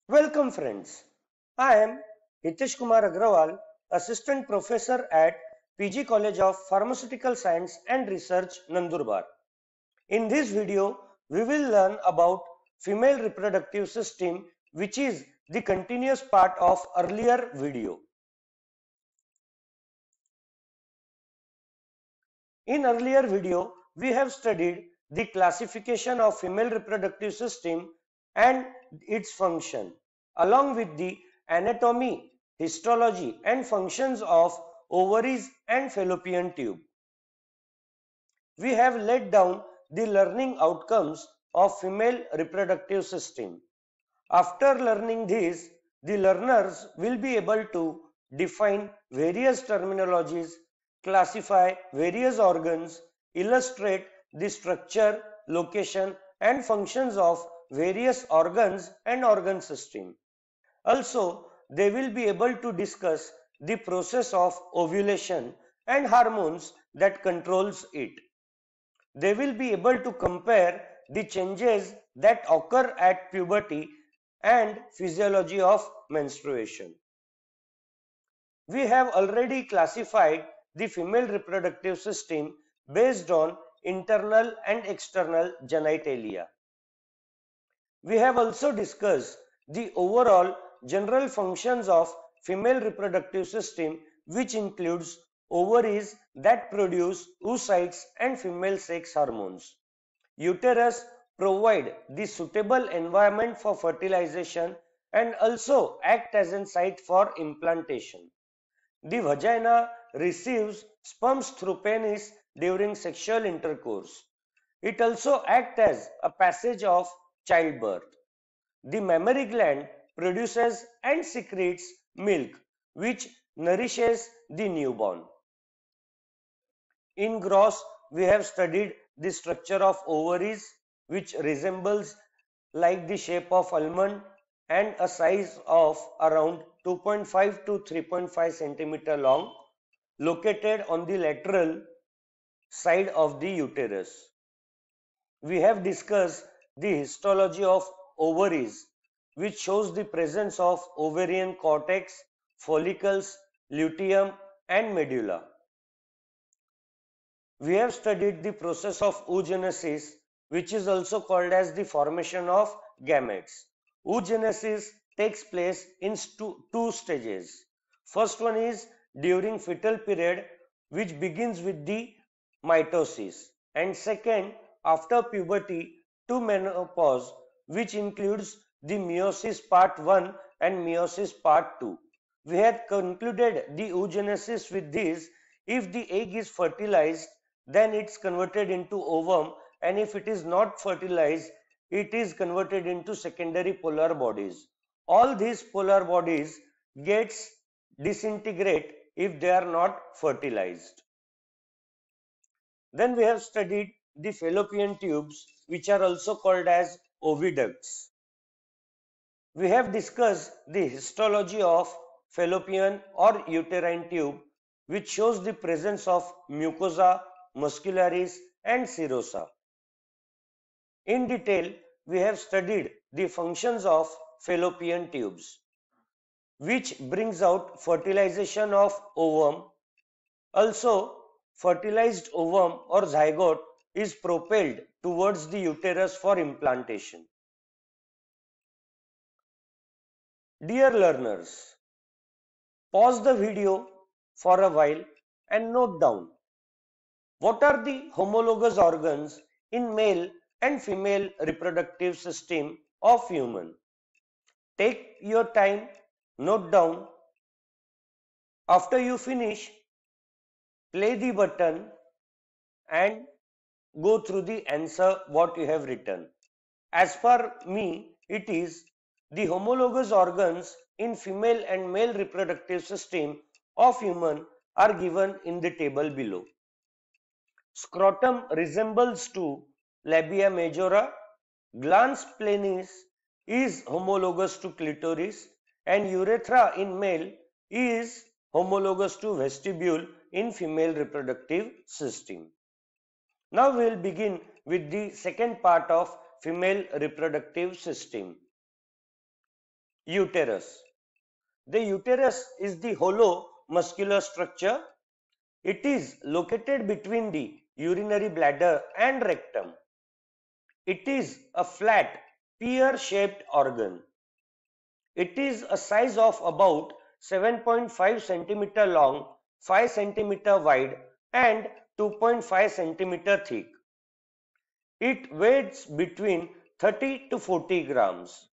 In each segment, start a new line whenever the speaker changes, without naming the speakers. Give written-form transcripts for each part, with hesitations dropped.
Welcome friends. I am Hitesh Kumar Agrawal, Assistant Professor at PG College of Pharmaceutical Science and Research, Nandurbar. In this video, we will learn about female reproductive system, which is the continuous part of earlier video. In earlier video, we have studied the classification of female reproductive system and its function, along with the anatomy, histology and functions of ovaries and fallopian tube. We have laid down the learning outcomes of female reproductive system. After learning this, the learners will be able to define various terminologies, classify various organs, illustrate the structure, location and functions of various organs and organ system. Also, they will be able to discuss the process of ovulation and hormones that controls it. They will be able to compare the changes that occur at puberty and physiology of menstruation. We have already classified the female reproductive system based on internal and external genitalia. We have also discussed the overall general functions of female reproductive system, which includes ovaries that produce oocytes and female sex hormones. Uterus provide the suitable environment for fertilization and also act as a site for implantation. The vagina receives sperms through penis during sexual intercourse. It also acts as a passage of childbirth. The mammary gland produces and secretes milk, which nourishes the newborn. In gross, we have studied the structure of ovaries, which resembles like the shape of almond and a size of around 2.5 to 3.5 centimeter long, located on the lateral side of the uterus. We have discussed the histology of ovaries, which shows the presence of ovarian cortex, follicles, luteum and medulla. We have studied the process of oogenesis, which is also called as the formation of gametes. Oogenesis takes place in two stages. First one is during fetal period, which begins with the mitosis, and second after puberty to menopause, which includes the meiosis part 1 and meiosis part 2. We had concluded the oogenesis with this: if the egg is fertilized, then it's converted into ovum, and if it is not fertilized, it is converted into secondary polar bodies. All these polar bodies gets disintegrate if they are not fertilized. Then we have studied the fallopian tubes, which are also called as oviducts. We have discussed the histology of fallopian or uterine tube, which shows the presence of mucosa, muscularis and serosa. In detail, we have studied the functions of fallopian tubes, which brings out fertilization of ovum. Also, fertilized ovum or zygote is propelled towards the uterus for implantation. Dear learners, pause the video for a while and note down what are the homologous organs in male and female reproductive system of human. Take your time, note down. After you finish, play the button and go through the answer what you have written. As per me, it is the homologous organs in female and male reproductive system of human are given in the table below. Scrotum resembles to labia majora, glans plenis is homologous to clitoris, and urethra in male is homologous to vestibule in female reproductive system. Now we will begin with the second part of female reproductive system. Uterus. The uterus is the hollow muscular structure. It is located between the urinary bladder and rectum. It is a flat, pear-shaped organ. It is a size of about 7.5 cm long, 5 cm wide and 2.5 cm thick. It weighs between 30 to 40 grams.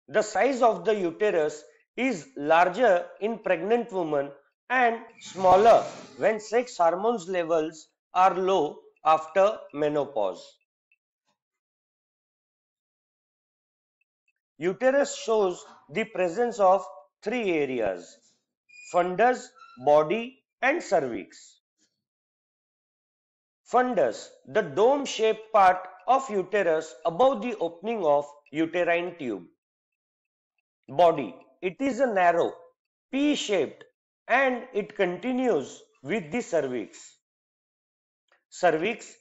The size of the uterus is larger in pregnant women and smaller when sex hormones levels are low after menopause. Uterus shows the presence of three areas: fundus, body and cervix. Fundus, the dome-shaped part of uterus above the opening of uterine tube. Body, it is a narrow, P-shaped and it continues with the cervix. Cervix,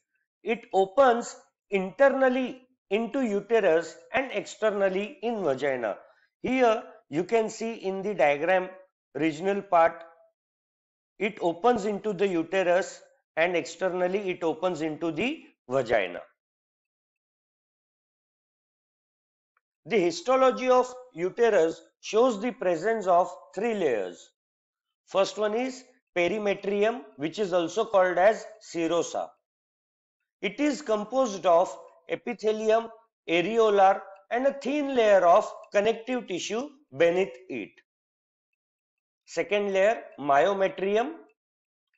it opens internally into uterus and externally in vagina. Here you can see in the diagram regional part, it opens into the uterus and externally it opens into the vagina. The histology of uterus shows the presence of three layers. First one is perimetrium, which is also called as serosa. It is composed of epithelium, areolar and a thin layer of connective tissue beneath it. Second layer, myometrium.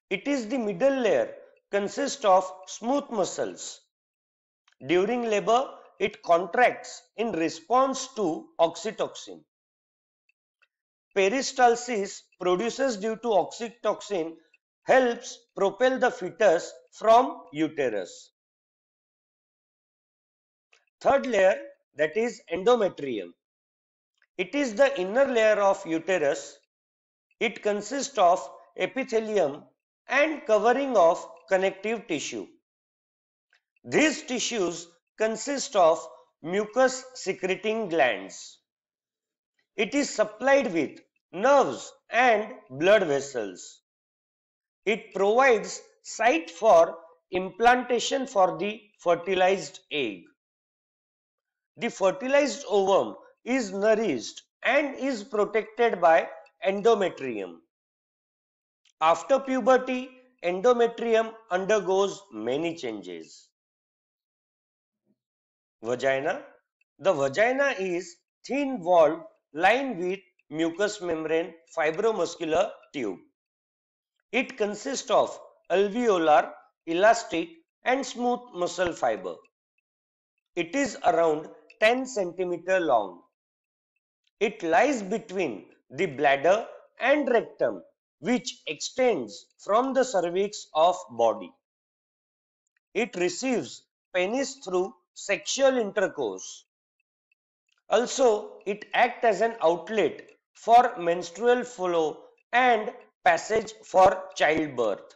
It is the middle layer, consists of smooth muscles. During labor, it contracts in response to oxytocin. Peristalsis produces due to oxytocin helps propel the fetus from uterus. Third layer, that is endometrium. It is the inner layer of uterus. It consists of epithelium and covering of connective tissue. These tissues consist of mucus secreting glands. It is supplied with nerves and blood vessels. It provides site for implantation for the fertilized egg. The fertilized ovum is nourished and is protected by endometrium. After puberty, endometrium undergoes many changes. Vagina. The vagina is thin walled lined with mucous membrane fibromuscular tube. It consists of alveolar, elastic and smooth muscle fiber. It is around 10 cm long. It lies between the bladder and rectum, which extends from the cervix of body. It receives penis through sexual intercourse. Also, it acts as an outlet for menstrual flow and passage for childbirth.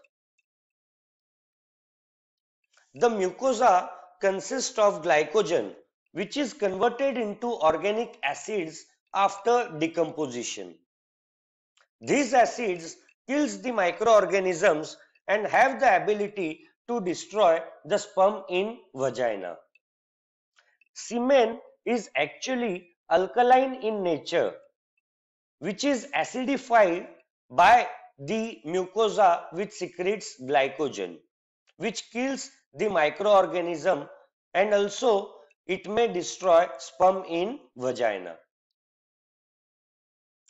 The mucosa consists of glycogen, which is converted into organic acids after decomposition. These acids kills the microorganisms and have the ability to destroy the sperm in vagina. Semen is actually alkaline in nature, which is acidified by the mucosa which secretes glycogen, which kills the microorganism and also it may destroy sperm in vagina.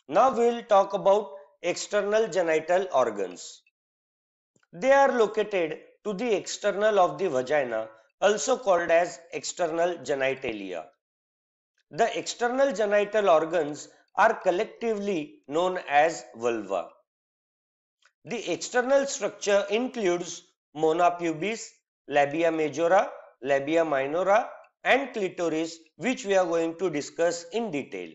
Now we will talk about external genital organs. They are located to the external of the vagina, also called as external genitalia. The external genital organs are collectively known as vulva. The external structure includes mona pubis, labia majora, labia minora and clitoris, which we are going to discuss in detail.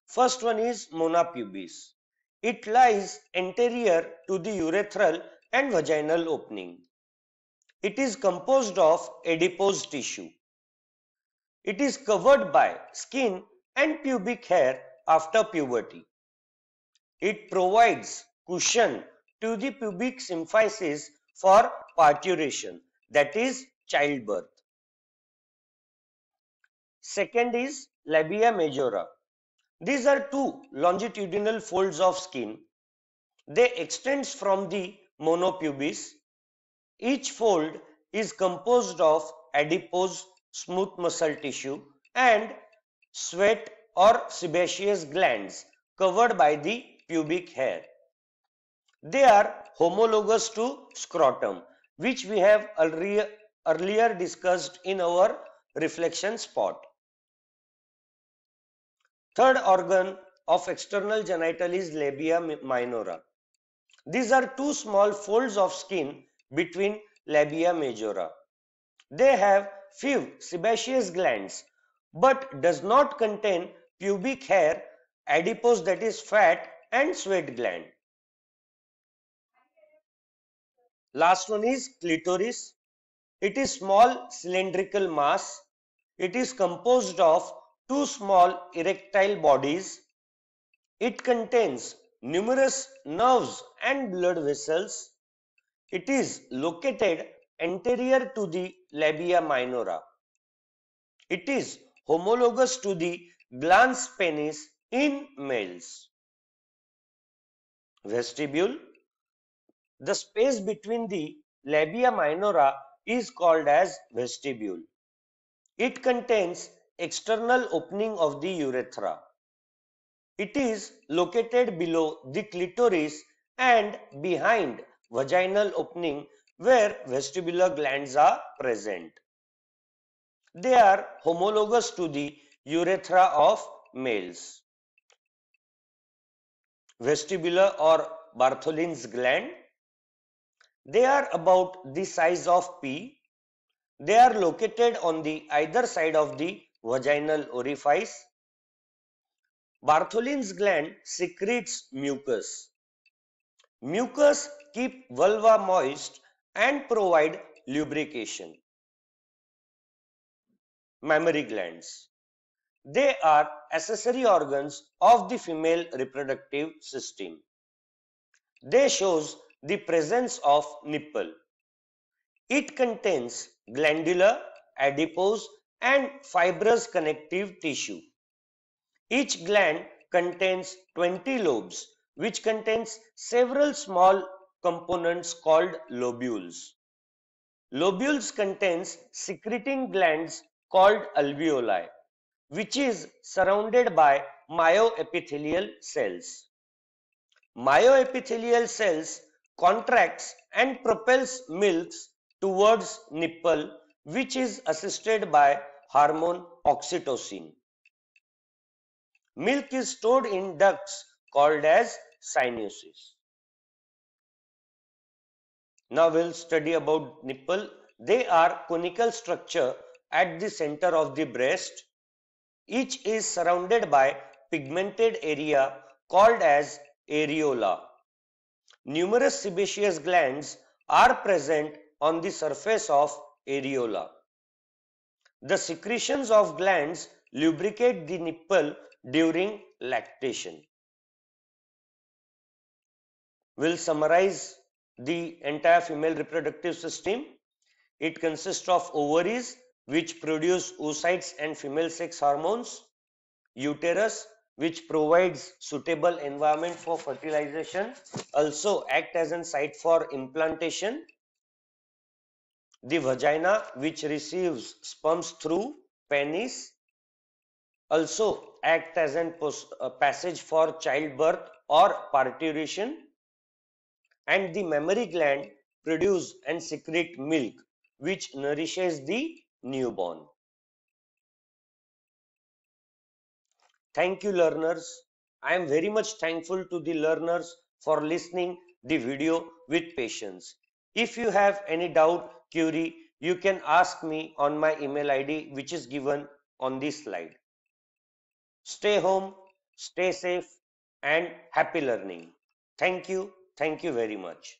First one is mona pubis. It lies anterior to the urethral and vaginal opening. It is composed of adipose tissue. It is covered by skin and pubic hair after puberty. It provides cushion to the pubic symphysis for parturition, that is childbirth. Second is labia majora. These are two longitudinal folds of skin. They extend from the monopubis. Each fold is composed of adipose smooth muscle tissue and sweat or sebaceous glands covered by the pubic hair. They are homologous to scrotum, which we have earlier discussed in our reflection spot. Third organ of external genital is labia minora. These are two small folds of skin between labia majora. They have few sebaceous glands but does not contain pubic hair, adipose that is fat, and sweat gland. Last one is clitoris. It is small cylindrical mass. It is composed of two small erectile bodies. It contains numerous nerves and blood vessels. It is located anterior to the labia minora. It is homologous to the glans penis in males. Vestibule. The space between the labia minora is called as vestibule. It contains external opening of the urethra. It is located below the clitoris and behind vaginal opening where vestibular glands are present. They are homologous to the urethra of males. Vestibular or Bartholin's gland. They are about the size of pea. They are located on the either side of the vaginal orifice. Bartholin's gland secretes mucus. Mucus keep vulva moist and provide lubrication. Mammary glands. They are accessory organs of the female reproductive system. They shows the presence of nipple. It contains glandular, adipose and fibrous connective tissue. Each gland contains 20 lobes, which contains several small components called lobules. Lobules contains secreting glands called alveoli, which is surrounded by myoepithelial cells. Myoepithelial cells contracts and propels milk towards nipple, which is assisted by hormone oxytocin. Milk is stored in ducts called as sinuses. Now we'll study about nipple. They are conical structure at the center of the breast. Each is surrounded by pigmented area called as areola. Numerous sebaceous glands are present on the surface of areola. The secretions of glands lubricate the nipple during lactation. We'll summarize the entire female reproductive system. It consists of ovaries, which produce oocytes and female sex hormones, uterus, which provides suitable environment for fertilization, also act as a site for implantation, the vagina, which receives sperms through penis, also act as a passage for childbirth or parturition, and the mammary gland produce and secrete milk, which nourishes the newborn. Thank you, learners. I am very much thankful to the learners for listening the video with patience. If you have any doubt, query, you can ask me on my email ID, which is given on this slide. Stay home, stay safe, and happy learning. Thank you. Thank you very much.